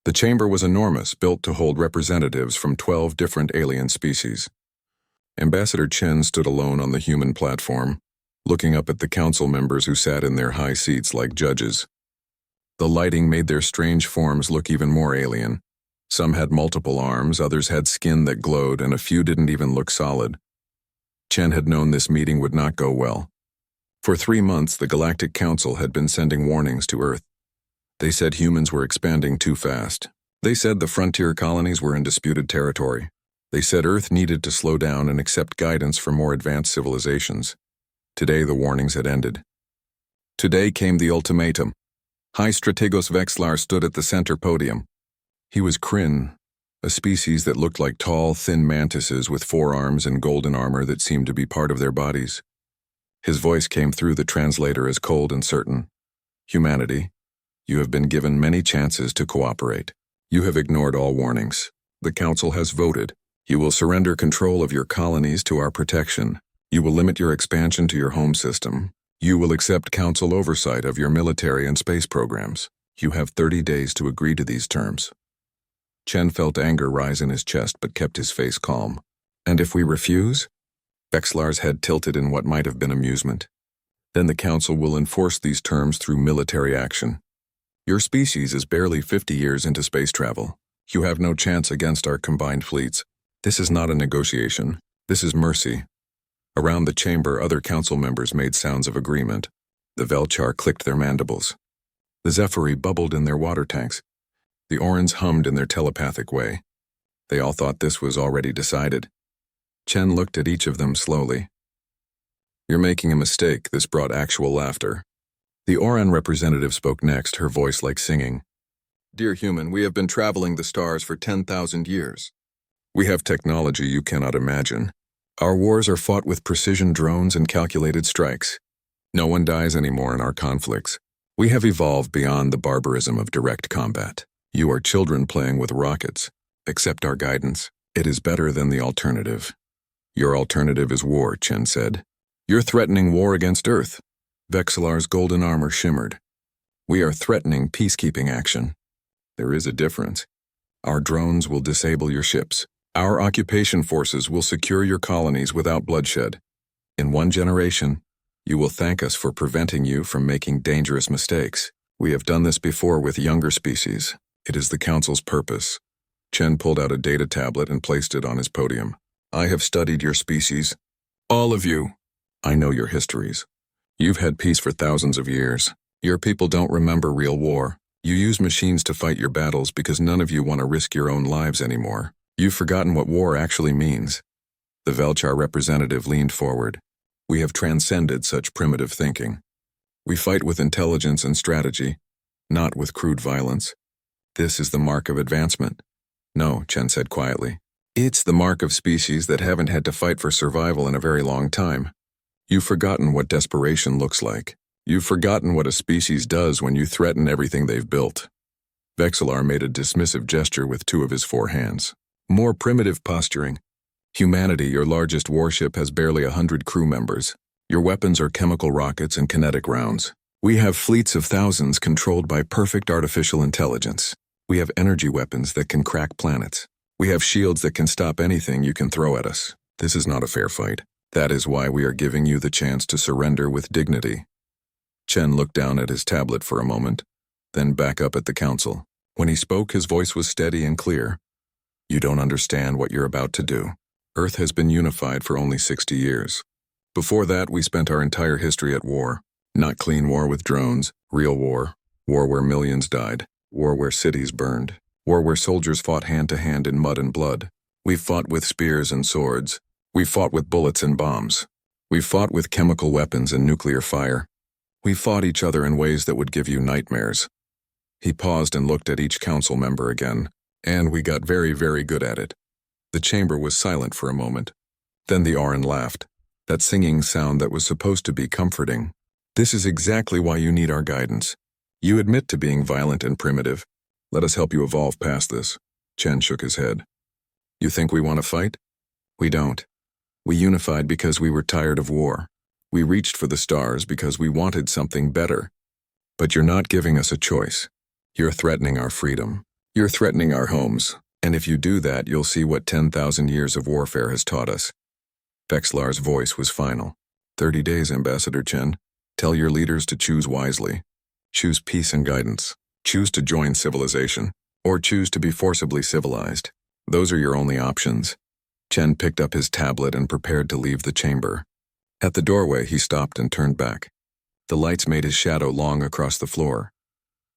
The chamber was enormous, built to hold representatives from 12 different alien species. Ambassador Chen stood alone on the human platform, looking up at the council members who sat in their high seats like judges. The lighting made their strange forms look even more alien. Some had multiple arms, others had skin that glowed, and a few didn't even look solid. Chen had known this meeting would not go well. For 3 months, the Galactic Council had been sending warnings to Earth. They said humans were expanding too fast. They said the frontier colonies were in disputed territory. They said Earth needed to slow down and accept guidance from more advanced civilizations. Today, the warnings had ended. Today came the ultimatum. High Strategos Vexlar stood at the center podium. He was Kryn, a species that looked like tall, thin mantises with 4 arms and golden armor that seemed to be part of their bodies. His voice came through the translator as cold and certain. Humanity, you have been given many chances to cooperate. You have ignored all warnings. The Council has voted. You will surrender control of your colonies to our protection. You will limit your expansion to your home system. You will accept Council oversight of your military and space programs. You have 30 days to agree to these terms. Chen felt anger rise in his chest but kept his face calm. And if we refuse? Vexlar's head tilted in what might have been amusement. Then the Council will enforce these terms through military action. Your species is barely 50 years into space travel. You have no chance against our combined fleets. This is not a negotiation. This is mercy. Around the chamber, other council members made sounds of agreement. The Velchar clicked their mandibles. The Zephyri bubbled in their water tanks. The Orans hummed in their telepathic way. They all thought this was already decided. Chen looked at each of them slowly. You're making a mistake. This brought actual laughter. The Oran representative spoke next, her voice like singing. Dear human, we have been traveling the stars for 10,000 years. We have technology you cannot imagine. Our wars are fought with precision drones and calculated strikes. No one dies anymore in our conflicts. We have evolved beyond the barbarism of direct combat. You are children playing with rockets. Accept our guidance. It is better than the alternative. Your alternative is war, Chen said. You're threatening war against Earth. Vexlar's golden armor shimmered. We are threatening peacekeeping action. There is a difference. Our drones will disable your ships. Our occupation forces will secure your colonies without bloodshed. In 1 generation, you will thank us for preventing you from making dangerous mistakes. We have done this before with younger species. It is the Council's purpose. Chen pulled out a data tablet and placed it on his podium. I have studied your species. All of you. I know your histories. You've had peace for thousands of years. Your people don't remember real war. You use machines to fight your battles because none of you want to risk your own lives anymore. You've forgotten what war actually means. The Velchar representative leaned forward. We have transcended such primitive thinking. We fight with intelligence and strategy, not with crude violence. This is the mark of advancement. No, Chen said quietly. It's the mark of species that haven't had to fight for survival in a very long time. You've forgotten what desperation looks like. You've forgotten what a species does when you threaten everything they've built. Vexlar made a dismissive gesture with 2 of his 4 hands. More primitive posturing. Humanity, your largest warship, has barely 100 crew members. Your weapons are chemical rockets and kinetic rounds. We have fleets of thousands controlled by perfect artificial intelligence. We have energy weapons that can crack planets. We have shields that can stop anything you can throw at us. This is not a fair fight. That is why we are giving you the chance to surrender with dignity. Chen looked down at his tablet for a moment, then back up at the Council. When he spoke, his voice was steady and clear. You don't understand what you're about to do. Earth has been unified for only 60 years. Before that, we spent our entire history at war. Not clean war with drones, real war. War where millions died. War where cities burned. War where soldiers fought hand-to-hand in mud and blood. We fought with spears and swords. We fought with bullets and bombs. We fought with chemical weapons and nuclear fire. We fought each other in ways that would give you nightmares. He paused and looked at each council member again, and we got very, very good at it. The chamber was silent for a moment. Then the Oran laughed, that singing sound that was supposed to be comforting. This is exactly why you need our guidance. You admit to being violent and primitive. Let us help you evolve past this. Chen shook his head. You think we want to fight? We don't. We unified because we were tired of war. We reached for the stars because we wanted something better. But you're not giving us a choice. You're threatening our freedom. You're threatening our homes, and if you do that, you'll see what 10,000 years of warfare has taught us. Vexlar's voice was final. 30 days, Ambassador Chen. Tell your leaders to choose wisely. Choose peace and guidance. Choose to join civilization, or choose to be forcibly civilized. Those are your only options. Chen picked up his tablet and prepared to leave the chamber. At the doorway, he stopped and turned back. The lights made his shadow long across the floor.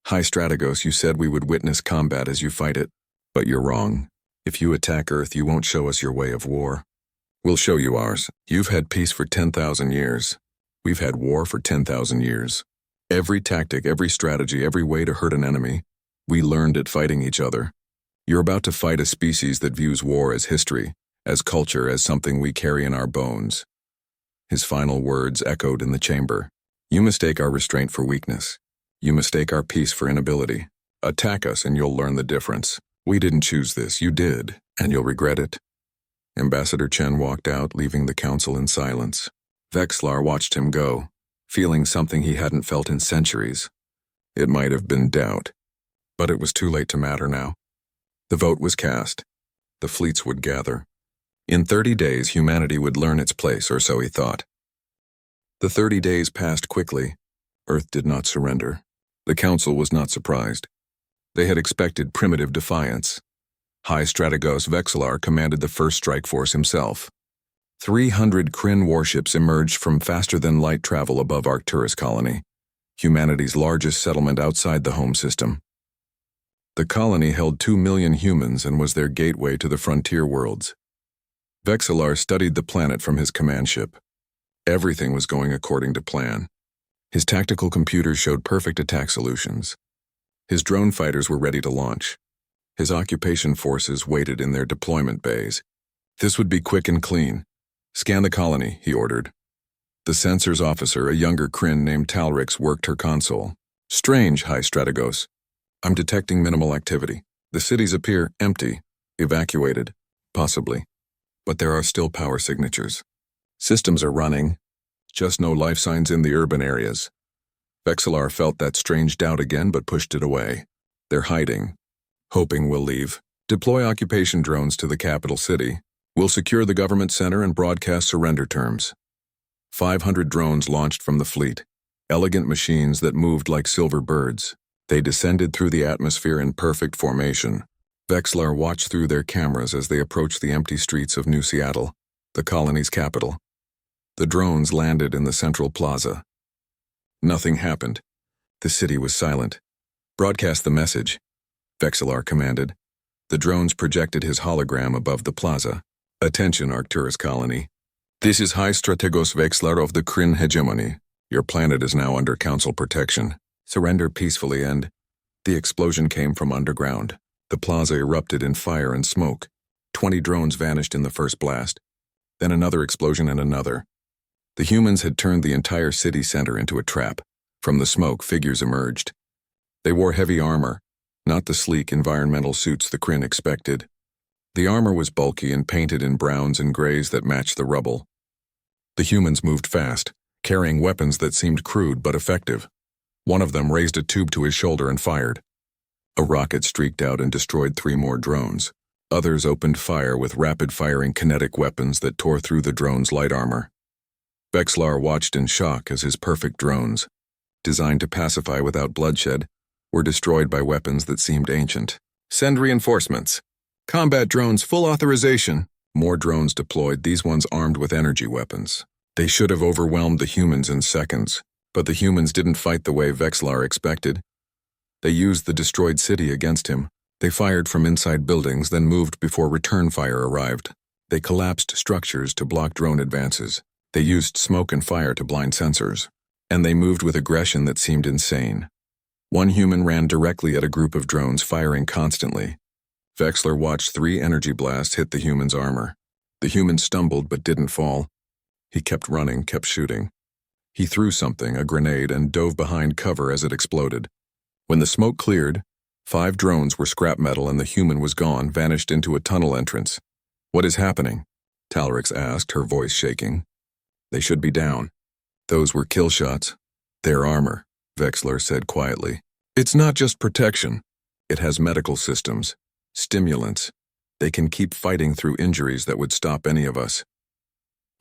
High Strategos, you said we would witness combat as you fight it, but you're wrong. If you attack Earth, you won't show us your way of war. We'll show you ours. You've had peace for 10,000 years. We've had war for 10,000 years. Every tactic, every strategy, every way to hurt an enemy, we learned it fighting each other. You're about to fight a species that views war as history, as culture, as something we carry in our bones. His final words echoed in the chamber. You mistake our restraint for weakness. You mistake our peace for inability. Attack us and you'll learn the difference. We didn't choose this, you did, and you'll regret it. Ambassador Chen walked out, leaving the council in silence. Vexlar watched him go, feeling something he hadn't felt in centuries. It might have been doubt, but it was too late to matter now. The vote was cast. The fleets would gather. In 30 days, humanity would learn its place, or so he thought. The 30 days passed quickly. Earth did not surrender. The council was not surprised. They had expected primitive defiance. High Strategos Vexlar commanded the first strike force himself. 300 Kryn warships emerged from faster-than-light travel above Arcturus colony, humanity's largest settlement outside the home system. The colony held 2 million humans and was their gateway to the frontier worlds. Vexlar studied the planet from his command ship. Everything was going according to plan. His tactical computers showed perfect attack solutions. His drone fighters were ready to launch. His occupation forces waited in their deployment bays. This would be quick and clean. Scan the colony, he ordered. The sensors officer, a younger Kryn named Talrix, worked her console. Strange, High Strategos. I'm detecting minimal activity. The cities appear empty, evacuated, possibly. But there are still power signatures. Systems are running, just no life signs in the urban areas. Vexlar felt that strange doubt again but pushed it away. They're hiding, hoping we'll leave. Deploy occupation drones to the capital city. We'll secure the government center and broadcast surrender terms. 500 drones launched from the fleet, elegant machines that moved like silver birds. They descended through the atmosphere in perfect formation. Vexlar watched through their cameras as they approached the empty streets of New Seattle, the colony's capital. The drones landed in the central plaza. Nothing happened. The city was silent. Broadcast the message, Vexlar commanded. The drones projected his hologram above the plaza. Attention, Arcturus colony. This is High Strategos Vexlar of the Kryn hegemony. Your planet is now under council protection. Surrender peacefully and... The explosion came from underground. The plaza erupted in fire and smoke. 20 drones vanished in the first blast. Then another explosion and another. The humans had turned the entire city center into a trap. From the smoke, figures emerged. They wore heavy armor, not the sleek environmental suits the Kryn expected. The armor was bulky and painted in browns and grays that matched the rubble. The humans moved fast, carrying weapons that seemed crude but effective. One of them raised a tube to his shoulder and fired. A rocket streaked out and destroyed 3 more drones. Others opened fire with rapid-firing kinetic weapons that tore through the drone's light armor. Vexlar watched in shock as his perfect drones, designed to pacify without bloodshed, were destroyed by weapons that seemed ancient. Send reinforcements. Combat drones full authorization. More drones deployed, these ones armed with energy weapons. They should have overwhelmed the humans in seconds, but the humans didn't fight the way Vexlar expected. They used the destroyed city against him. They fired from inside buildings, then moved before return fire arrived. They collapsed structures to block drone advances. They used smoke and fire to blind sensors. And they moved with aggression that seemed insane. One human ran directly at a group of drones, firing constantly. Vexlar watched 3 energy blasts hit the human's armor. The human stumbled but didn't fall. He kept running, kept shooting. He threw something, a grenade, and dove behind cover as it exploded. When the smoke cleared, 5 drones were scrap metal and the human was gone, vanished into a tunnel entrance. What is happening? Talrix asked, her voice shaking. They should be down. Those were kill shots. Their armor, Vexlar said quietly. It's not just protection. It has medical systems, stimulants. They can keep fighting through injuries that would stop any of us.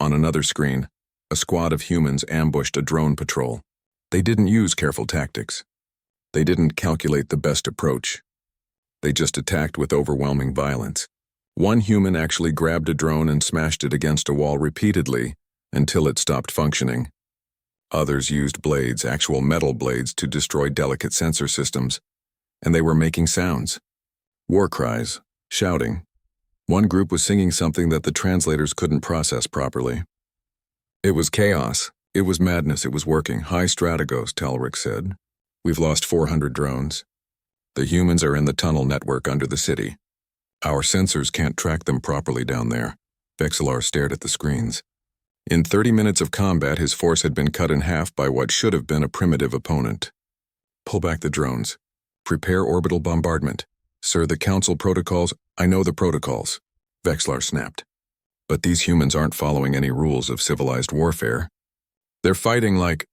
On another screen, a squad of humans ambushed a drone patrol. They didn't use careful tactics. They didn't calculate the best approach. They just attacked with overwhelming violence. One human actually grabbed a drone and smashed it against a wall repeatedly until it stopped functioning. Others used blades, actual metal blades, to destroy delicate sensor systems, and they were making sounds. War cries, shouting. One group was singing something that the translators couldn't process properly. It was chaos. It was madness. It was working. High Strategos, Talric said. We've lost 400 drones. The humans are in the tunnel network under the city. Our sensors can't track them properly down there. Vexillar stared at the screens. In 30 minutes of combat, his force had been cut in half by what should have been a primitive opponent. Pull back the drones. Prepare orbital bombardment. Sir, the Council protocols— I know the protocols, Vexillar snapped. But these humans aren't following any rules of civilized warfare. They're fighting like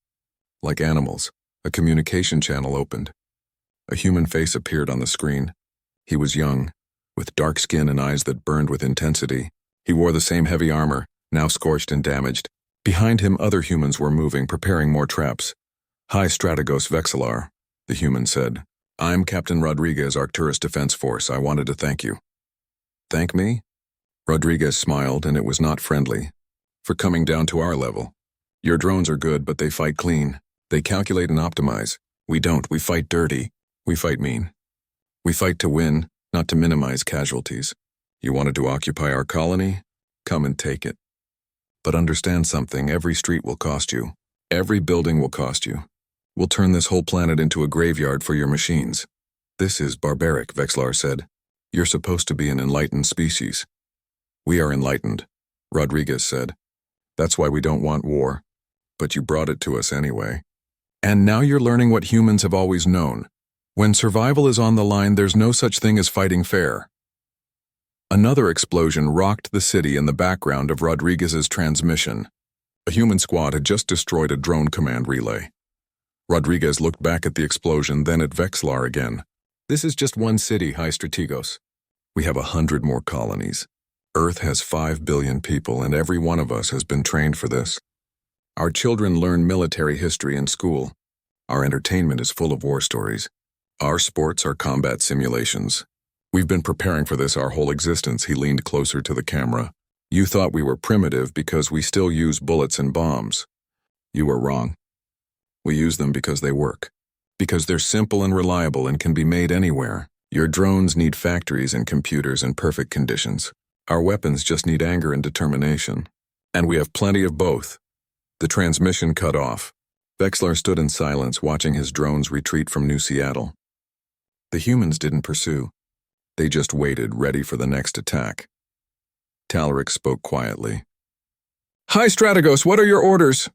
animals. A communication channel opened. A human face appeared on the screen. He was young, with dark skin and eyes that burned with intensity. He wore the same heavy armor, now scorched and damaged. Behind him, other humans were moving, preparing more traps. High Strategos Vexillar, the human said. I'm Captain Rodriguez, Arcturus Defense Force. I wanted to thank you. Thank me? Rodriguez smiled, and it was not friendly. For coming down to our level. Your drones are good, but they fight clean. They calculate and optimize. We don't. We fight dirty. We fight mean. We fight to win, not to minimize casualties. You wanted to occupy our colony? Come and take it. But understand something, every street will cost you. Every building will cost you. We'll turn this whole planet into a graveyard for your machines. This is barbaric, Vexillar said. You're supposed to be an enlightened species. We are enlightened, Rodriguez said. That's why we don't want war. But you brought it to us anyway. And now you're learning what humans have always known. When survival is on the line, there's no such thing as fighting fair. Another explosion rocked the city in the background of Rodriguez's transmission. A human squad had just destroyed a drone command relay. Rodriguez looked back at the explosion, then at Vexillar again. This is just one city, High Strategos. We have 100 more colonies. Earth has 5 billion people, and every one of us has been trained for this. Our children learn military history in school. Our entertainment is full of war stories. Our sports are combat simulations. We've been preparing for this our whole existence. He leaned closer to the camera. You thought we were primitive because we still use bullets and bombs. You were wrong. We use them because they work. Because they're simple and reliable and can be made anywhere. Your drones need factories and computers in perfect conditions. Our weapons just need anger and determination. And we have plenty of both. The transmission cut off. Vexillar stood in silence, watching his drones retreat from New Seattle. The humans didn't pursue. They just waited, ready for the next attack. Talric spoke quietly. High Strategos, what are your orders?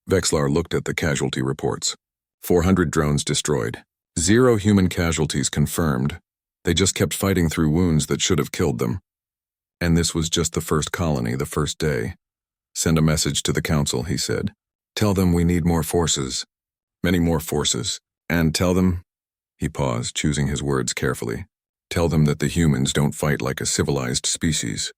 Vexillar looked at the casualty reports. 400 drones destroyed. 0 human casualties confirmed. They just kept fighting through wounds that should have killed them. And this was just the first colony, the first day. Send a message to the Council, he said. Tell them we need more forces. Many more forces. And tell them— He paused, choosing his words carefully. Tell them that the humans don't fight like a civilized species.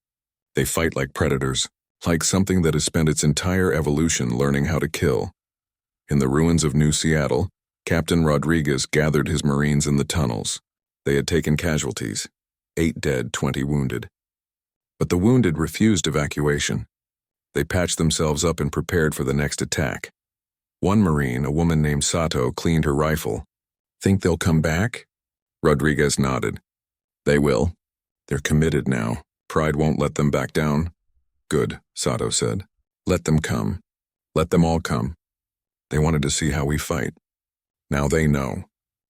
They fight like predators, like something that has spent its entire evolution learning how to kill. In the ruins of New Seattle, Captain Rodriguez gathered his Marines in the tunnels. They had taken casualties, 8 dead, 20 wounded. But the wounded refused evacuation. They patched themselves up and prepared for the next attack. One Marine, a woman named Sato, cleaned her rifle. Think they'll come back? Rodriguez nodded. They will. They're committed now. Pride won't let them back down. Good, Sato said. Let them come. Let them all come. They wanted to see how we fight. Now they know,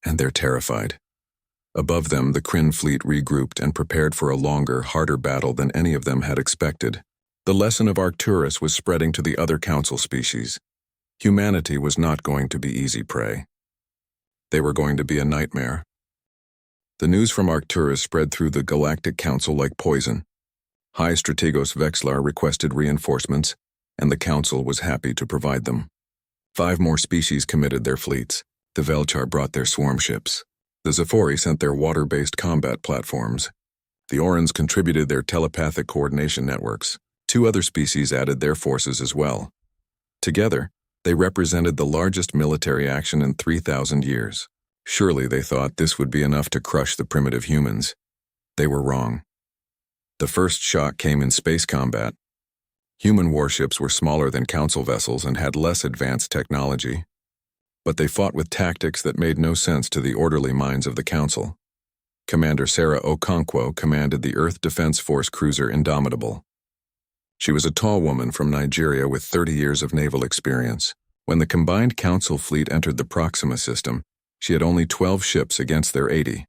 and they're terrified. Above them, the Kryn fleet regrouped and prepared for a longer, harder battle than any of them had expected. The lesson of Arcturus was spreading to the other Council species. Humanity was not going to be easy prey. They were going to be a nightmare. The news from Arcturus spread through the Galactic Council like poison. High Strategos Vexillar requested reinforcements, and the Council was happy to provide them. 5 more species committed their fleets. The Velchar brought their swarm ships. The Zafori sent their water-based combat platforms. The Orans contributed their telepathic coordination networks. 2 other species added their forces as well. Together, they represented the largest military action in 3,000 years. Surely they thought this would be enough to crush the primitive humans. They were wrong. The first shock came in space combat. Human warships were smaller than council vessels and had less advanced technology. But they fought with tactics that made no sense to the orderly minds of the council. Commander Sarah Okonkwo commanded the Earth Defense Force cruiser Indomitable. She was a tall woman from Nigeria with 30 years of naval experience. When the combined council fleet entered the Proxima system, she had only 12 ships against their 80.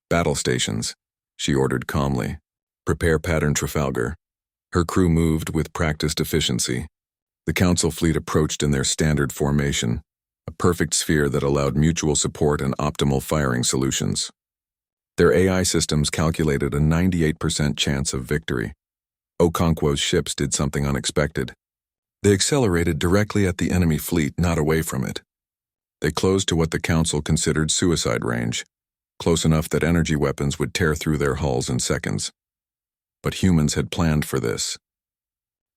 Battle stations, she ordered calmly. Prepare pattern Trafalgar. Her crew moved with practiced efficiency. The council fleet approached in their standard formation, a perfect sphere that allowed mutual support and optimal firing solutions. Their AI systems calculated a 98% chance of victory. Okonkwo's ships did something unexpected. They accelerated directly at the enemy fleet, not away from it. They closed to what the council considered suicide range, close enough that energy weapons would tear through their hulls in seconds. But humans had planned for this.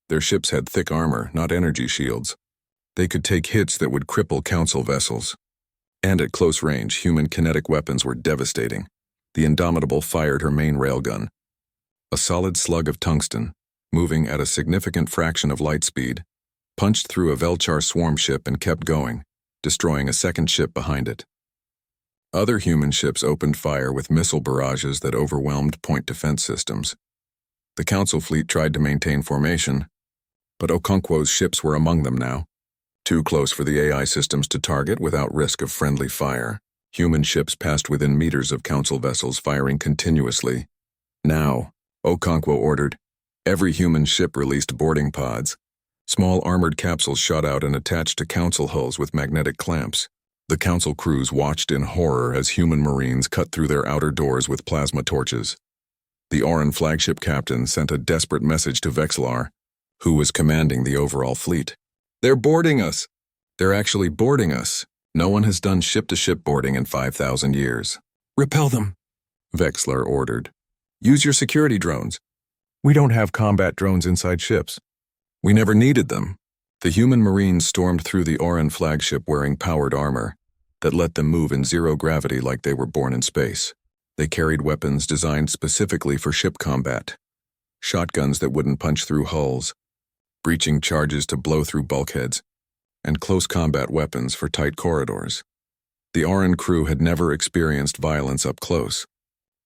Their ships had thick armor, not energy shields. They could take hits that would cripple council vessels. And at close range, human kinetic weapons were devastating. The Indomitable fired her main railgun, a solid slug of tungsten, moving at a significant fraction of light speed, punched through a Velchar swarm ship and kept going, destroying a second ship behind it. Other human ships opened fire with missile barrages that overwhelmed point defense systems. The council fleet tried to maintain formation, but Okonkwo's ships were among them now, too close for the AI systems to target without risk of friendly fire. Human ships passed within meters of council vessels, firing continuously. Now, Okonkwo ordered, every human ship released boarding pods. Small armored capsules shot out and attached to council hulls with magnetic clamps. The council crews watched in horror as human marines cut through their outer doors with plasma torches. The Oran flagship captain sent a desperate message to Vexlar, who was commanding the overall fleet. They're boarding us! They're actually boarding us! No one has done ship-to-ship boarding in 5,000 years. Repel them, Vexlar ordered. Use your security drones. We don't have combat drones inside ships. We never needed them. The human marines stormed through the Oran flagship wearing powered armor that let them move in zero gravity like they were born in space. They carried weapons designed specifically for ship combat. Shotguns that wouldn't punch through hulls, breaching charges to blow through bulkheads, and close combat weapons for tight corridors. The Oran crew had never experienced violence up close.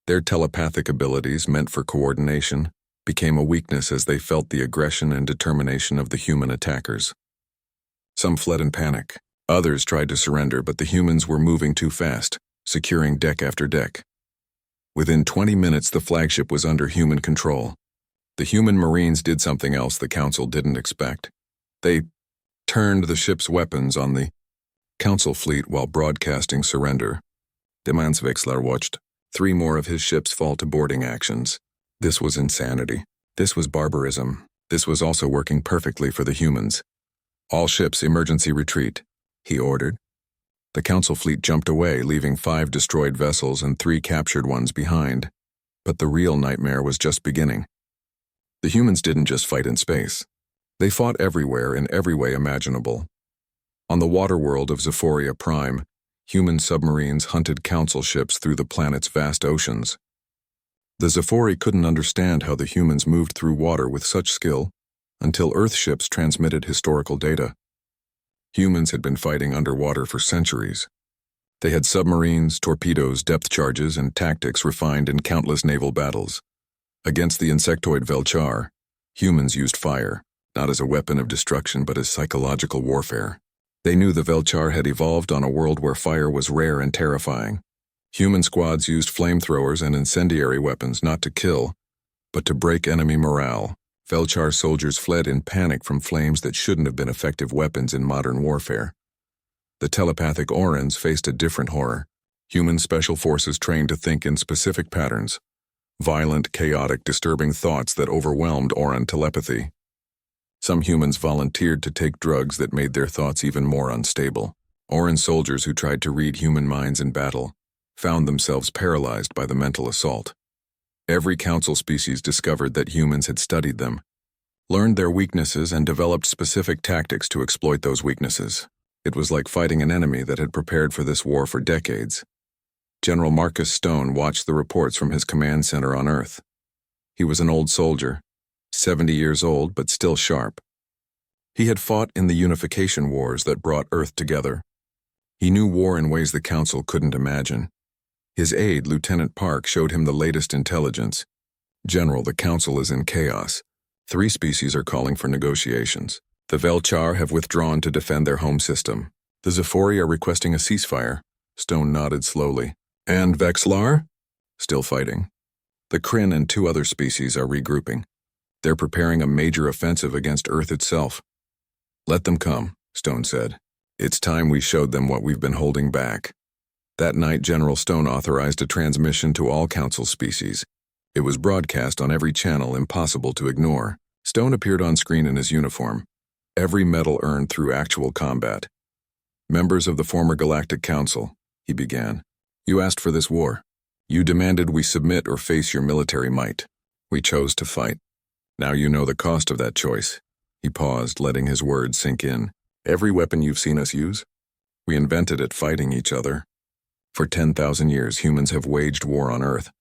Their telepathic abilities, meant for coordination, became a weakness as they felt the aggression and determination of the human attackers. Some fled in panic. Others tried to surrender, but the humans were moving too fast, securing deck after deck. Within 20 minutes, the flagship was under human control. The human marines did something else the council didn't expect. They turned the ship's weapons on the council fleet while broadcasting surrender. Demans Vexlar watched 3 more of his ships fall to boarding actions. This was insanity. This was barbarism. This was also working perfectly for the humans. All ships emergency retreat, he ordered. The council fleet jumped away, leaving 5 destroyed vessels and 3 captured ones behind. But the real nightmare was just beginning. The humans didn't just fight in space. They fought everywhere in every way imaginable. On the water world of Zephoria Prime, human submarines hunted council ships through the planet's vast oceans. The Zephori couldn't understand how the humans moved through water with such skill until Earth ships transmitted historical data. Humans had been fighting underwater for centuries. They had submarines, torpedoes, depth charges, and tactics refined in countless naval battles. Against the insectoid Velchar, humans used fire, not as a weapon of destruction but as psychological warfare. They knew the Velchar had evolved on a world where fire was rare and terrifying. Human squads used flamethrowers and incendiary weapons not to kill, but to break enemy morale. Velchar soldiers fled in panic from flames that shouldn't have been effective weapons in modern warfare. The telepathic Orans faced a different horror. Human special forces trained to think in specific patterns. Violent, chaotic, disturbing thoughts that overwhelmed Oran telepathy. Some humans volunteered to take drugs that made their thoughts even more unstable. Oran soldiers who tried to read human minds in battle found themselves paralyzed by the mental assault. Every council species discovered that humans had studied them, learned their weaknesses, and developed specific tactics to exploit those weaknesses. It was like fighting an enemy that had prepared for this war for decades. General Marcus Stone watched the reports from his command center on Earth. He was an old soldier, 70 years old but still sharp. He had fought in the unification wars that brought Earth together. He knew war in ways the Council couldn't imagine. His aide, Lieutenant Park, showed him the latest intelligence. General, the Council is in chaos. 3 species are calling for negotiations. The Velchar have withdrawn to defend their home system. The Zephori are requesting a ceasefire. Stone nodded slowly. And Vexlar? Still fighting. The Kryn and 2 other species are regrouping. They're preparing a major offensive against Earth itself. Let them come, Stone said. It's time we showed them what we've been holding back. That night, General Stone authorized a transmission to all Council species. It was broadcast on every channel, impossible to ignore. Stone appeared on screen in his uniform. Every medal earned through actual combat. Members of the former Galactic Council, he began. You asked for this war. You demanded we submit or face your military might. We chose to fight. Now you know the cost of that choice. He paused, letting his words sink in. Every weapon you've seen us use, we invented it fighting each other. For 10,000 years, humans have waged war on Earth.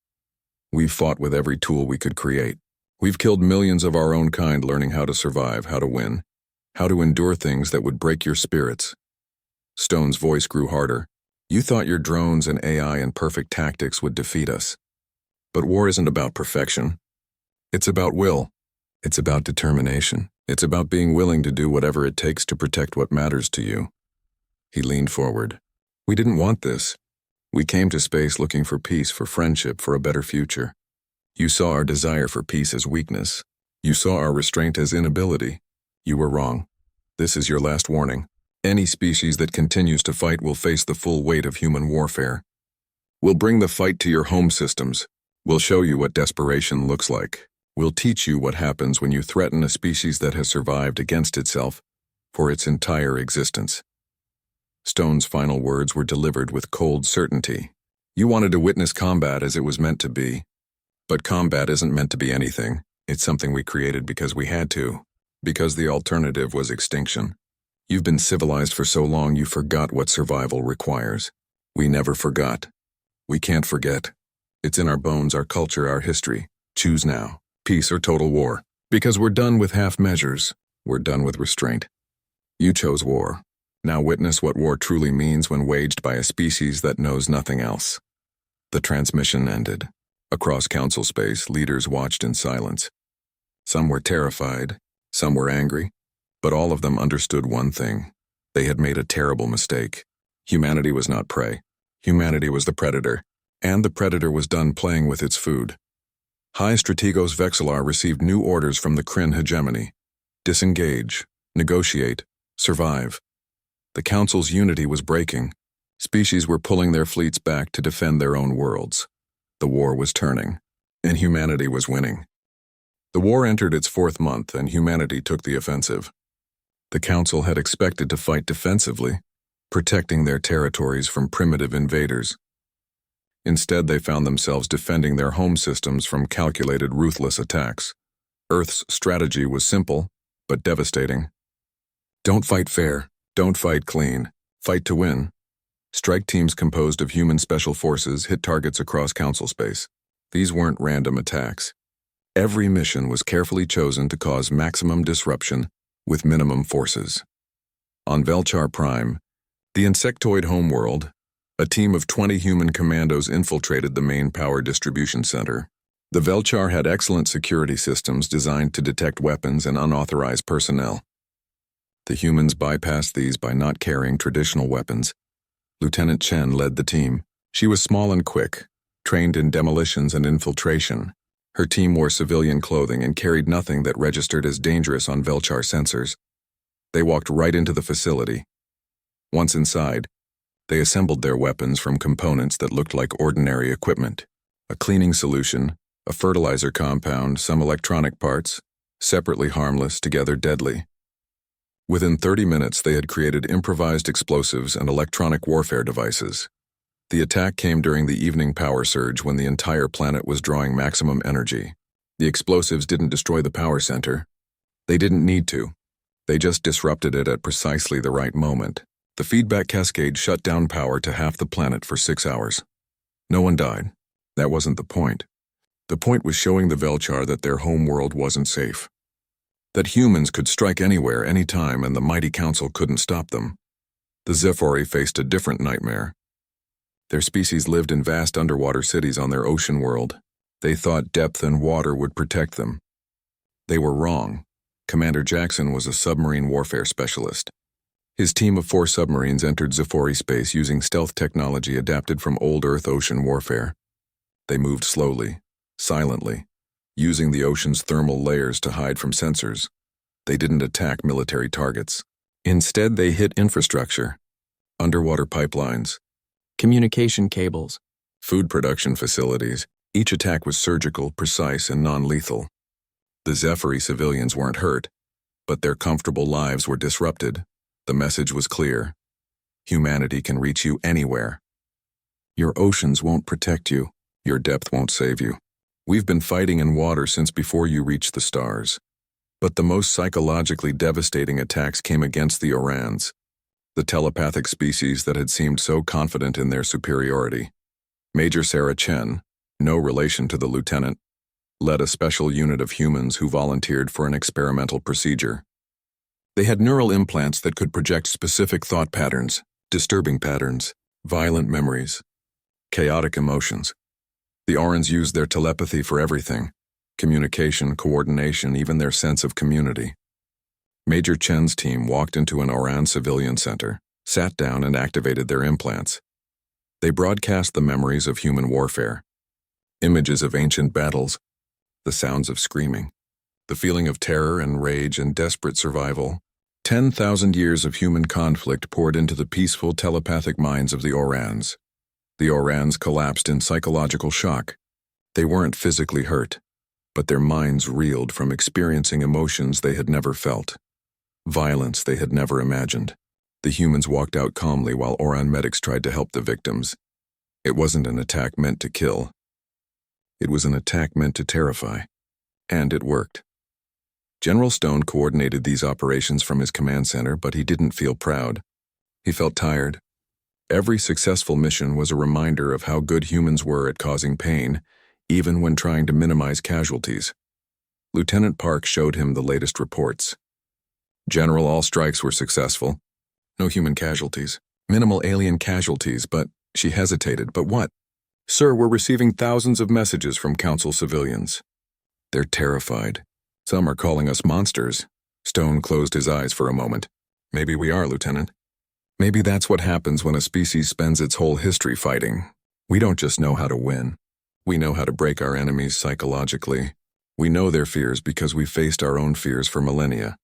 We've fought with every tool we could create. We've killed millions of our own kind learning how to survive, how to win, how to endure things that would break your spirits. Stone's voice grew harder. You thought your drones and AI and perfect tactics would defeat us. But war isn't about perfection. It's about will. It's about determination. It's about being willing to do whatever it takes to protect what matters to you. He leaned forward. We didn't want this. We came to space looking for peace, for friendship, for a better future. You saw our desire for peace as weakness. You saw our restraint as inability. You were wrong. This is your last warning. Any species that continues to fight will face the full weight of human warfare. We'll bring the fight to your home systems. We'll show you what desperation looks like. We'll teach you what happens when you threaten a species that has survived against itself for its entire existence. Stone's final words were delivered with cold certainty. You wanted to witness combat as it was meant to be. But combat isn't meant to be anything. It's something we created because we had to. Because the alternative was extinction. You've been civilized for so long you forgot what survival requires. We never forgot. We can't forget. It's in our bones, our culture, our history. Choose now. Peace or total war. Because we're done with half measures. We're done with restraint. You chose war. Now witness what war truly means when waged by a species that knows nothing else. The transmission ended. Across council space, leaders watched in silence. Some were terrified, some were angry, but all of them understood one thing. They had made a terrible mistake. Humanity was not prey. Humanity was the predator, and the predator was done playing with its food. High Strategos Vexillar received new orders from the Kryn hegemony. Disengage, negotiate, survive. The Council's unity was breaking. Species were pulling their fleets back to defend their own worlds. The war was turning, and humanity was winning. The war entered its 4th month, and humanity took the offensive. The Council had expected to fight defensively, protecting their territories from primitive invaders. Instead, they found themselves defending their home systems from calculated, ruthless attacks. Earth's strategy was simple, but devastating. Don't fight fair. Don't fight clean. Fight to win. Strike teams composed of human special forces hit targets across council space. These weren't random attacks. Every mission was carefully chosen to cause maximum disruption with minimum forces. On Velchar Prime, the insectoid homeworld, a team of 20 human commandos infiltrated the main power distribution center. The Velchar had excellent security systems designed to detect weapons and unauthorized personnel. The humans bypassed these by not carrying traditional weapons. Lieutenant Chen led the team. She was small and quick, trained in demolitions and infiltration. Her team wore civilian clothing and carried nothing that registered as dangerous on Velchar sensors. They walked right into the facility. Once inside, they assembled their weapons from components that looked like ordinary equipment. A cleaning solution, a fertilizer compound, some electronic parts, separately harmless, together deadly. Within 30 minutes, they had created improvised explosives and electronic warfare devices. The attack came during the evening power surge when the entire planet was drawing maximum energy. The explosives didn't destroy the power center. They didn't need to. They just disrupted it at precisely the right moment. The feedback cascade shut down power to half the planet for 6 hours. No one died. That wasn't the point. The point was showing the Velchar that their home world wasn't safe. That humans could strike anywhere, anytime, and the mighty council couldn't stop them. The Zephyri faced a different nightmare. Their species lived in vast underwater cities on their ocean world. They thought depth and water would protect them. They were wrong. Commander Jackson was a submarine warfare specialist. His team of 4 submarines entered Zephyri space using stealth technology adapted from old Earth ocean warfare. They moved slowly, silently, using the ocean's thermal layers to hide from sensors. They didn't attack military targets. Instead, they hit infrastructure, underwater pipelines, communication cables, food production facilities. Each attack was surgical, precise, and non-lethal. The Zephyri civilians weren't hurt, but their comfortable lives were disrupted. The message was clear. Humanity can reach you anywhere. Your oceans won't protect you. Your depth won't save you. We've been fighting in water since before you reached the stars. But the most psychologically devastating attacks came against the Orans, the telepathic species that had seemed so confident in their superiority. Major Sarah Chen, no relation to the lieutenant, led a special unit of humans who volunteered for an experimental procedure. They had neural implants that could project specific thought patterns, disturbing patterns, violent memories, chaotic emotions. The Orans used their telepathy for everything: communication, coordination, even their sense of community. Major Chen's team walked into an Oran civilian center, sat down, and activated their implants. They broadcast the memories of human warfare, images of ancient battles, the sounds of screaming, the feeling of terror and rage and desperate survival. 10,000 years of human conflict poured into the peaceful telepathic minds of the Orans. The Orans collapsed in psychological shock. They weren't physically hurt, but their minds reeled from experiencing emotions they had never felt, violence they had never imagined. The humans walked out calmly while Oran medics tried to help the victims. It wasn't an attack meant to kill. It was an attack meant to terrify. And it worked. General Stone coordinated these operations from his command center, but he didn't feel proud. He felt tired. Every successful mission was a reminder of how good humans were at causing pain, even when trying to minimize casualties. Lieutenant Park showed him the latest reports. General, all strikes were successful. No human casualties. Minimal alien casualties, but she hesitated. But what? Sir, we're receiving thousands of messages from Council civilians. They're terrified. Some are calling us monsters. Stone closed his eyes for a moment. Maybe we are, Lieutenant. Maybe that's what happens when a species spends its whole history fighting. We don't just know how to win. We know how to break our enemies psychologically. We know their fears because we faced our own fears for millennia.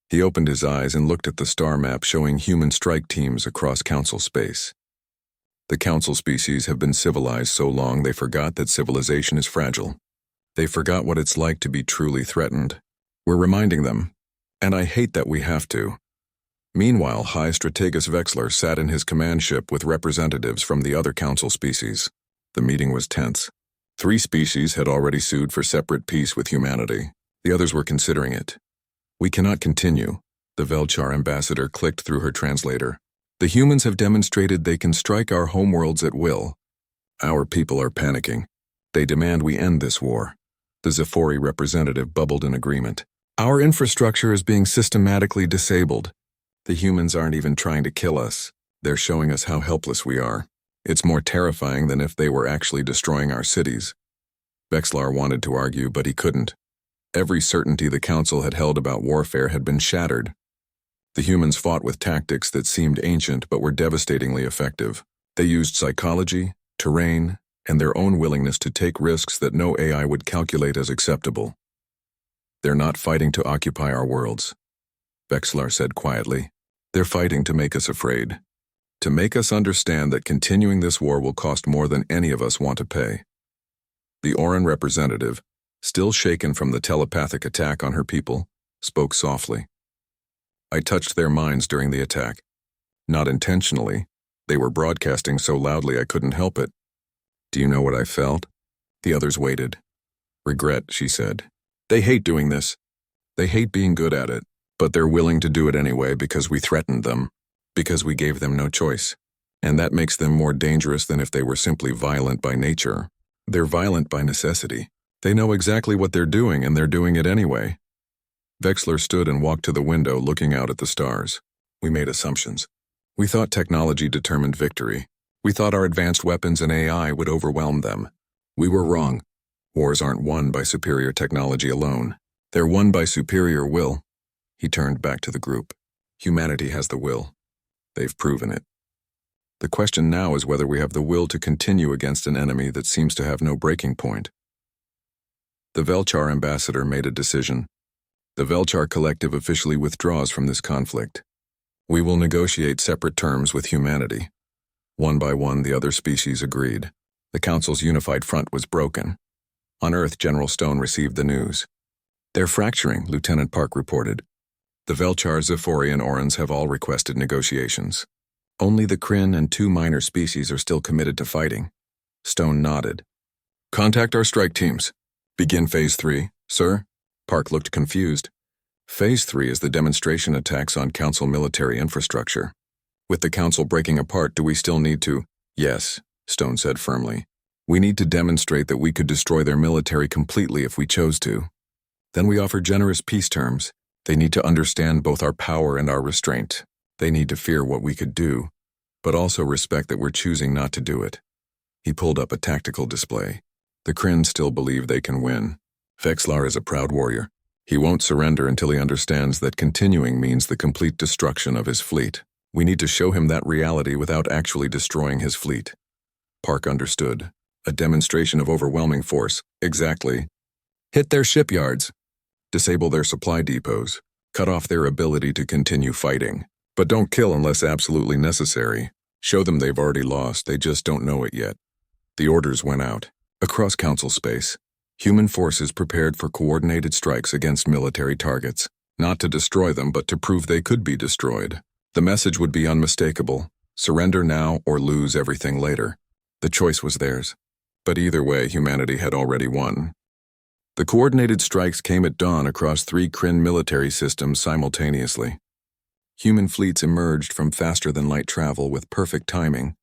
He opened his eyes and looked at the star map showing human strike teams across Council space. The Council species have been civilized so long they forgot that civilization is fragile. They forgot what it's like to be truly threatened. We're reminding them, and I hate that we have to. Meanwhile, High Strategist Vexler sat in his command ship with representatives from the other Council species. The meeting was tense. 3 species had already sued for separate peace with humanity. The others were considering it. We cannot continue, the Velchar ambassador clicked through her translator. The humans have demonstrated they can strike our homeworlds at will. Our people are panicking. They demand we end this war. The Zephyri representative bubbled in agreement. Our infrastructure is being systematically disabled. The humans aren't even trying to kill us. They're showing us how helpless we are. It's more terrifying than if they were actually destroying our cities. Vexlar wanted to argue, but he couldn't. Every certainty the Council had held about warfare had been shattered. The humans fought with tactics that seemed ancient but were devastatingly effective. They used psychology, terrain, and their own willingness to take risks that no AI would calculate as acceptable. They're not fighting to occupy our worlds, Vexlar said quietly. They're fighting to make us afraid. To make us understand that continuing this war will cost more than any of us want to pay. The Oran representative, still shaken from the telepathic attack on her people, spoke softly. I touched their minds during the attack. Not intentionally, They were broadcasting so loudly I couldn't help it. Do you know what I felt? The others waited. Regret, she said. They hate doing this. They hate being good at it, but they're willing to do it anyway because we threatened them, because we gave them no choice. And that makes them more dangerous than if they were simply violent by nature. They're violent by necessity. They know exactly what they're doing and they're doing it anyway. Vexler stood and walked to the window looking out at the stars. We made assumptions. We thought technology determined victory. We thought our advanced weapons and AI would overwhelm them. We were wrong. Wars aren't won by superior technology alone. They're won by superior will. He turned back to the group. Humanity has the will. They've proven it. The question now is whether we have the will to continue against an enemy that seems to have no breaking point. The Velchar ambassador made a decision. The Velchar Collective officially withdraws from this conflict. We will negotiate separate terms with humanity. One by one, the other species agreed. The Council's unified front was broken. On Earth, General Stone received the news. They're fracturing, Lieutenant Park reported. The Velchar, Zephyri, and Orans have all requested negotiations. Only the Kryn and 2 minor species are still committed to fighting. Stone nodded. Contact our strike teams. Begin Phase 3, sir? Park looked confused. Phase 3 is the demonstration attacks on Council military infrastructure. With the Council breaking apart, do we still need to? Yes, Stone said firmly. We need to demonstrate that we could destroy their military completely if we chose to. Then we offer generous peace terms. They need to understand both our power and our restraint. They need to fear what we could do, but also respect that we're choosing not to do it. He pulled up a tactical display. The Kryn still believe they can win. Vexlar is a proud warrior. He won't surrender until he understands that continuing means the complete destruction of his fleet. We need to show him that reality without actually destroying his fleet. Park understood. A demonstration of overwhelming force. Exactly. Hit their shipyards. Disable their supply depots. Cut off their ability to continue fighting. But don't kill unless absolutely necessary. Show them they've already lost, they just don't know it yet. The orders went out. Across Council space, human forces prepared for coordinated strikes against military targets, not to destroy them but to prove they could be destroyed. The message would be unmistakable: surrender now or lose everything later. The choice was theirs. But either way, humanity had already won. The coordinated strikes came at dawn across 3 Kryn military systems simultaneously. Human fleets emerged from faster-than-light travel with perfect timing,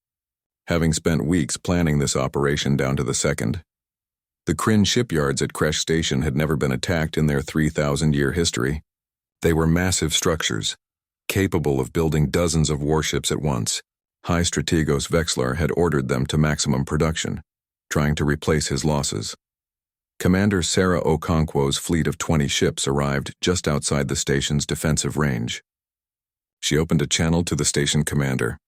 having spent weeks planning this operation down to the second. The Kryn shipyards at Kresh Station had never been attacked in their 3,000-year history. They were massive structures, capable of building dozens of warships at once. High Strategos Vexlar had ordered them to maximum production, trying to replace his losses. Commander Sarah Okonkwo's fleet of 20 ships arrived just outside the station's defensive range. She opened a channel to the station commander.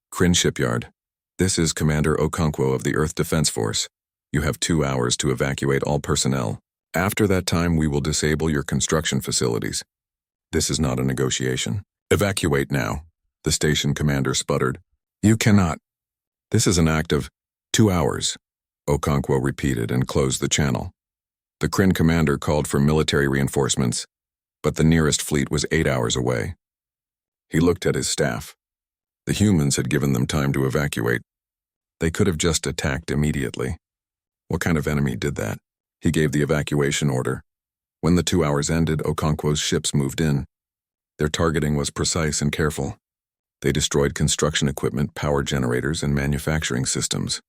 Kryn Shipyard. This is Commander Okonkwo of the Earth Defense Force. You have 2 hours to evacuate all personnel. After that time, we will disable your construction facilities. This is not a negotiation. Evacuate now, the station commander sputtered. You cannot. This is an act of 2 hours, Okonkwo repeated and closed the channel. The Kryn commander called for military reinforcements, but the nearest fleet was 8 hours away. He looked at his staff. The humans had given them time to evacuate. They could have just attacked immediately. What kind of enemy did that? He gave the evacuation order. When the 2 hours ended, Okonkwo's ships moved in. Their targeting was precise and careful. They destroyed construction equipment, power generators, and manufacturing systems.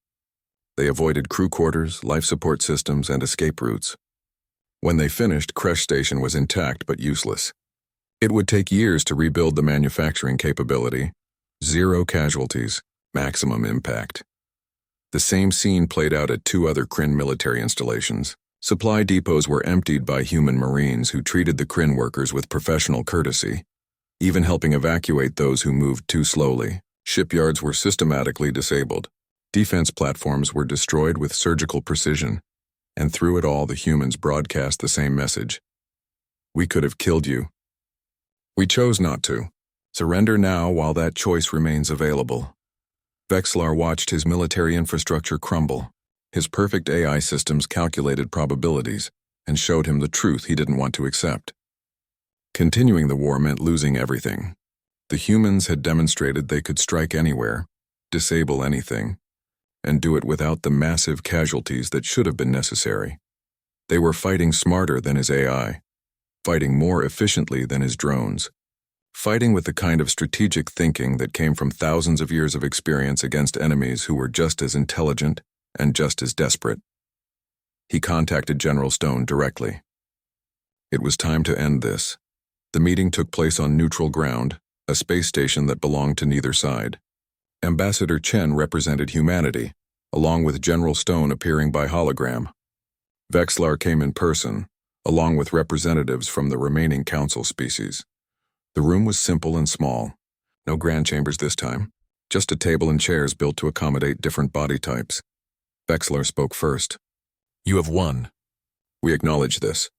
They avoided crew quarters, life support systems, and escape routes. When they finished, Kresh Station was intact but useless. It would take years to rebuild the manufacturing capability. 0 casualties, maximum impact. The same scene played out at 2 other Kryn military installations. Supply depots were emptied by human marines who treated the Kryn workers with professional courtesy, even helping evacuate those who moved too slowly. Shipyards were systematically disabled. Defense platforms were destroyed with surgical precision, and through it all the humans broadcast the same message. We could have killed you. We chose not to. Surrender now while that choice remains available. Vexlar watched his military infrastructure crumble. His perfect AI systems calculated probabilities and showed him the truth he didn't want to accept. Continuing the war meant losing everything. The humans had demonstrated they could strike anywhere, disable anything, and do it without the massive casualties that should have been necessary. They were fighting smarter than his AI, fighting more efficiently than his drones, fighting with the kind of strategic thinking that came from thousands of years of experience against enemies who were just as intelligent and just as desperate. He contacted General Stone directly. It was time to end this. The meeting took place on neutral ground, a space station that belonged to neither side. Ambassador Chen represented humanity, along with General Stone appearing by hologram. Vexlar came in person, along with representatives from the remaining council species. The room was simple and small. No grand chambers this time, just a table and chairs built to accommodate different body types. Vexlar spoke first. "You have won. We acknowledge this.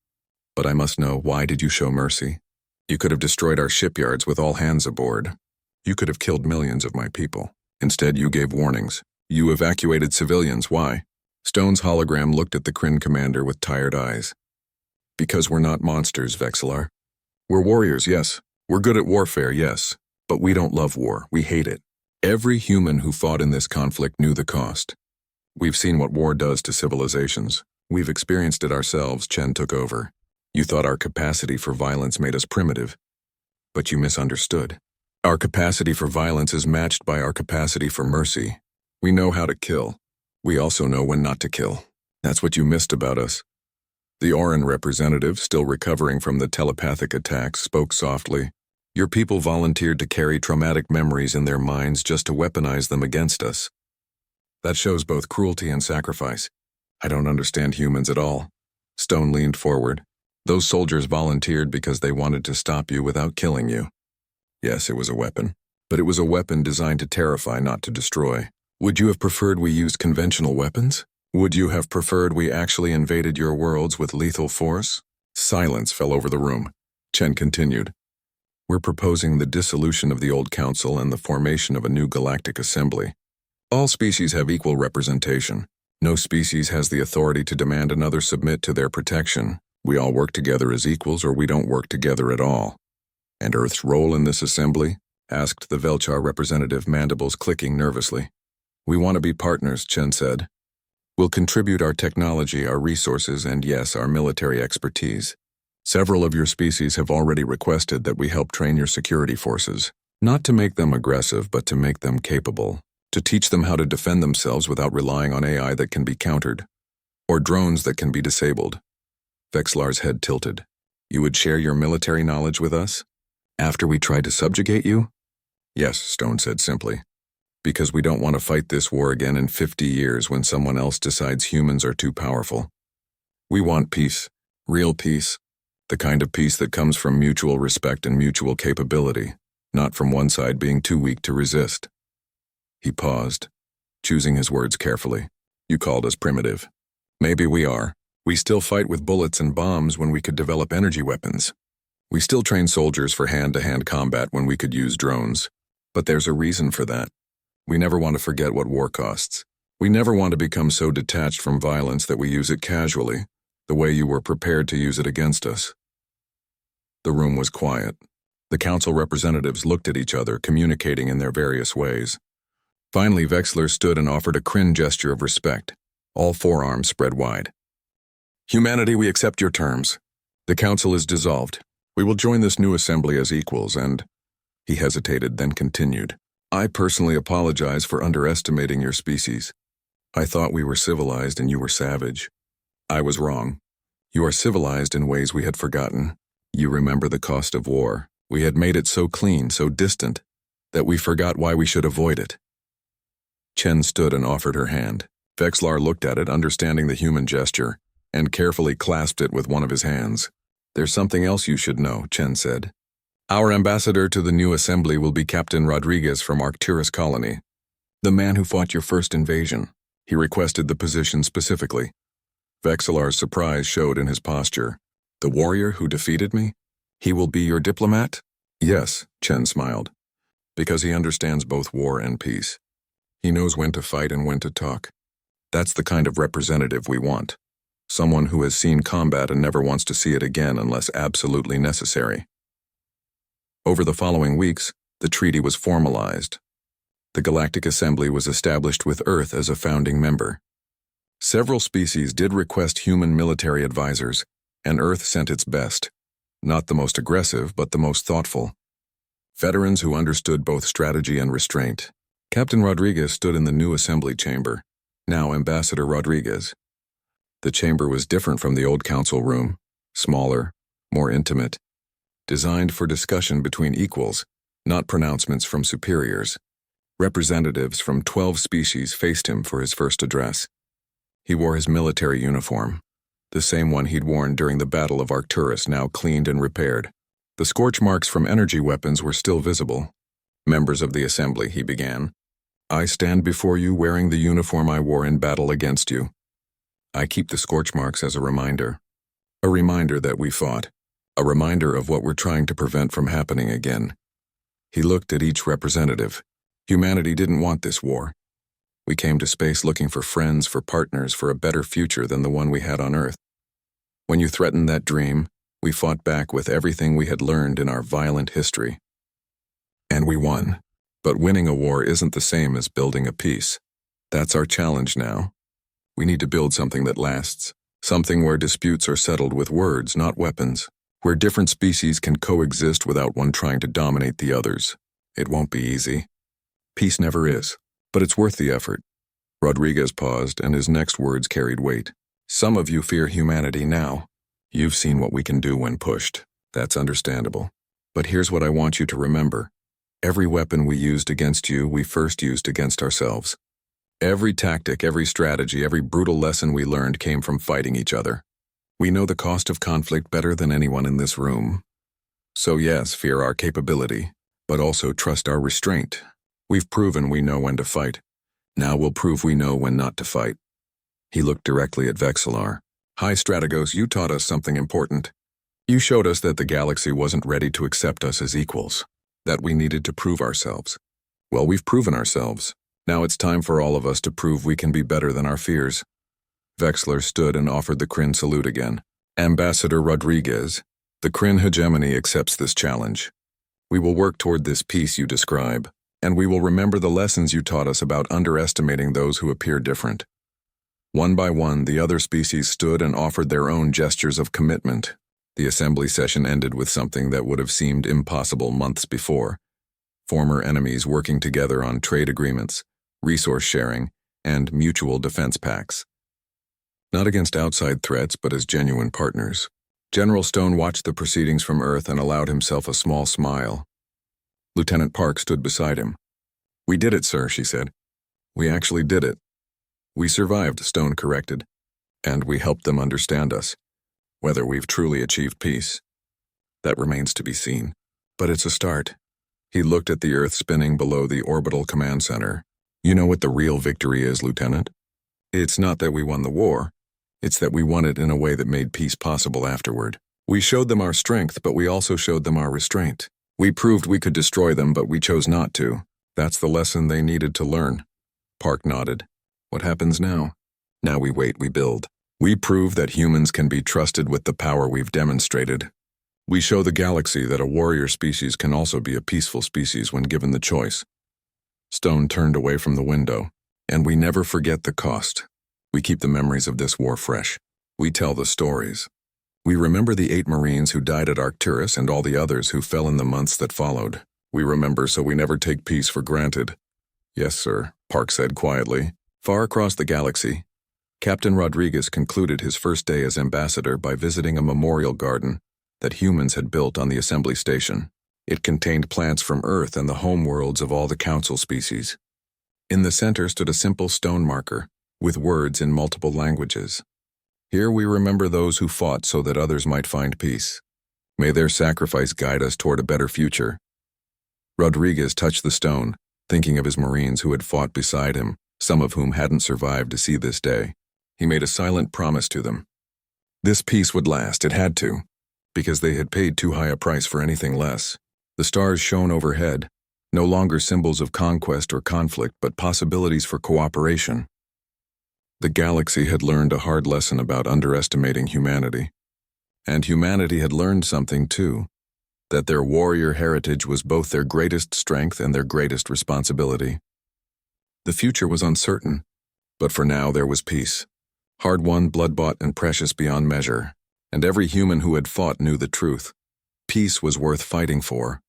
But I must know, why did you show mercy? You could have destroyed our shipyards with all hands aboard. You could have killed millions of my people. Instead, you gave warnings. You evacuated civilians. Why?" Stone's hologram looked at the Kryn commander with tired eyes. "Because we're not monsters, Vexlar. We're warriors, yes. We're good at warfare, yes. But we don't love war. We hate it. Every human who fought in this conflict knew the cost. We've seen what war does to civilizations. We've experienced it ourselves." Chen took over. "You thought our capacity for violence made us primitive. But you misunderstood. Our capacity for violence is matched by our capacity for mercy. We know how to kill. We also know when not to kill. That's what you missed about us." The Oran representative, still recovering from the telepathic attacks, spoke softly. "Your people volunteered to carry traumatic memories in their minds just to weaponize them against us. That shows both cruelty and sacrifice. I don't understand humans at all." Stone leaned forward. "Those soldiers volunteered because they wanted to stop you without killing you. Yes, it was a weapon. But it was a weapon designed to terrify, not to destroy. Would you have preferred we used conventional weapons? Would you have preferred we actually invaded your worlds with lethal force?" Silence fell over the room. Chen continued. "We're proposing the dissolution of the old council and the formation of a new galactic assembly. All species have equal representation. No species has the authority to demand another submit to their protection. We all work together as equals, or we don't work together at all." "And Earth's role in this assembly?" asked the Velchar representative, mandibles clicking nervously. "We want to be partners," Chen said. "We'll contribute our technology, our resources, and yes, our military expertise. Several of your species have already requested that we help train your security forces, not to make them aggressive, but to make them capable, to teach them how to defend themselves without relying on AI that can be countered, or drones that can be disabled." Vexlar's head tilted. "You would share your military knowledge with us? After we tried to subjugate you?" "Yes," Stone said simply. "Because we don't want to fight this war again in 50 years when someone else decides humans are too powerful. We want peace, real peace, the kind of peace that comes from mutual respect and mutual capability, not from one side being too weak to resist." He paused, choosing his words carefully. "You called us primitive. Maybe we are. We still fight with bullets and bombs when we could develop energy weapons. We still train soldiers for hand-to-hand combat when we could use drones. But there's a reason for that. We never want to forget what war costs. We never want to become so detached from violence that we use it casually, the way you were prepared to use it against us." The room was quiet. The council representatives looked at each other, communicating in their various ways. Finally, Vexlar stood and offered a Kryn gesture of respect, all forearms spread wide. "Humanity, we accept your terms. The council is dissolved. We will join this new assembly as equals and—" He hesitated, then continued. "I personally apologize for underestimating your species. I thought we were civilized and you were savage. I was wrong. You are civilized in ways we had forgotten. You remember the cost of war. We had made it so clean, so distant, that we forgot why we should avoid it." Chen stood and offered her hand. Vexlar looked at it, understanding the human gesture, and carefully clasped it with one of his hands. "There's something else you should know," Chen said. "Our ambassador to the new assembly will be Captain Rodriguez from Arcturus Colony, the man who fought your first invasion. He requested the position specifically." Vexlar's surprise showed in his posture. "The warrior who defeated me? He will be your diplomat?" "Yes," Chen smiled, "because he understands both war and peace. He knows when to fight and when to talk. That's the kind of representative we want. Someone who has seen combat and never wants to see it again unless absolutely necessary." Over the following weeks, the treaty was formalized. The Galactic Assembly was established with Earth as a founding member. Several species did request human military advisors, and Earth sent its best. Not the most aggressive, but the most thoughtful. Veterans who understood both strategy and restraint. Captain Rodriguez stood in the new assembly chamber, now Ambassador Rodriguez. The chamber was different from the old council room, smaller, more intimate, designed for discussion between equals, not pronouncements from superiors. Representatives from 12 species faced him for his first address. He wore his military uniform, the same one he'd worn during the Battle of Arcturus, now cleaned and repaired. The scorch marks from energy weapons were still visible. Members of the assembly, he began. I stand before you wearing the uniform I wore in battle against you. I keep the scorch marks as a reminder that we fought, a reminder of what we're trying to prevent from happening again. He looked at each representative. Humanity didn't want this war. We came to space looking for friends, for partners, for a better future than the one we had on Earth. When you threatened that dream, we fought back with everything we had learned in our violent history. And we won. But winning a war isn't the same as building a peace. That's our challenge now. We need to build something that lasts, something where disputes are settled with words, not weapons, where different species can coexist without one trying to dominate the others. It won't be easy. Peace never is, but it's worth the effort. Rodriguez paused, and his next words carried weight. Some of you fear humanity now. You've seen what we can do when pushed. That's understandable. But here's what I want you to remember. Every weapon we used against you, we first used against ourselves. Every tactic, every strategy, every brutal lesson we learned came from fighting each other. We know the cost of conflict better than anyone in this room. So yes, fear our capability, but also trust our restraint. We've proven we know when to fight. Now we'll prove we know when not to fight. He looked directly at Vexillar. Hi Strategos, you taught us something important. You showed us that the galaxy wasn't ready to accept us as equals, that we needed to prove ourselves. Well, we've proven ourselves. Now it's time for all of us to prove we can be better than our fears. Vexillar stood and offered the Kryn salute again. Ambassador Rodriguez, the Kryn hegemony accepts this challenge. We will work toward this peace you describe, and we will remember the lessons you taught us about underestimating those who appear different. One by one, the other species stood and offered their own gestures of commitment. The assembly session ended with something that would have seemed impossible months before. Former enemies working together on trade agreements, resource sharing, and mutual defense pacts. Not against outside threats, but as genuine partners. General Stone watched the proceedings from Earth and allowed himself a small smile. Lieutenant Park stood beside him. We did it, sir, she said. We actually did it. We survived, Stone corrected, and we helped them understand us. Whether we've truly achieved peace, that remains to be seen. But it's a start. He looked at the Earth spinning below the orbital command center. You know what the real victory is, Lieutenant? It's not that we won the war. It's that we won it in a way that made peace possible afterward. We showed them our strength, but we also showed them our restraint. We proved we could destroy them, but we chose not to. That's the lesson they needed to learn. Park nodded. What happens now? Now we wait, we build. We prove that humans can be trusted with the power we've demonstrated. We show the galaxy that a warrior species can also be a peaceful species when given the choice. Stone turned away from the window. And we never forget the cost. We keep the memories of this war fresh. We tell the stories. We remember the 8 Marines who died at Arcturus and all the others who fell in the months that followed. We remember so we never take peace for granted. Yes, sir, Park said quietly. Far across the galaxy, Captain Rodriguez concluded his first day as ambassador by visiting a memorial garden that humans had built on the assembly station. It contained plants from Earth and the homeworlds of all the council species. In the center stood a simple stone marker, with words in multiple languages. Here we remember those who fought so that others might find peace. May their sacrifice guide us toward a better future. Rodriguez touched the stone, thinking of his Marines who had fought beside him, some of whom hadn't survived to see this day. He made a silent promise to them. This peace would last, it had to, because they had paid too high a price for anything less. The stars shone overhead, no longer symbols of conquest or conflict, but possibilities for cooperation. The galaxy had learned a hard lesson about underestimating humanity. And humanity had learned something too, that their warrior heritage was both their greatest strength and their greatest responsibility. The future was uncertain, but for now there was peace. Hard-won, blood-bought, and precious beyond measure, and every human who had fought knew the truth. Peace was worth fighting for,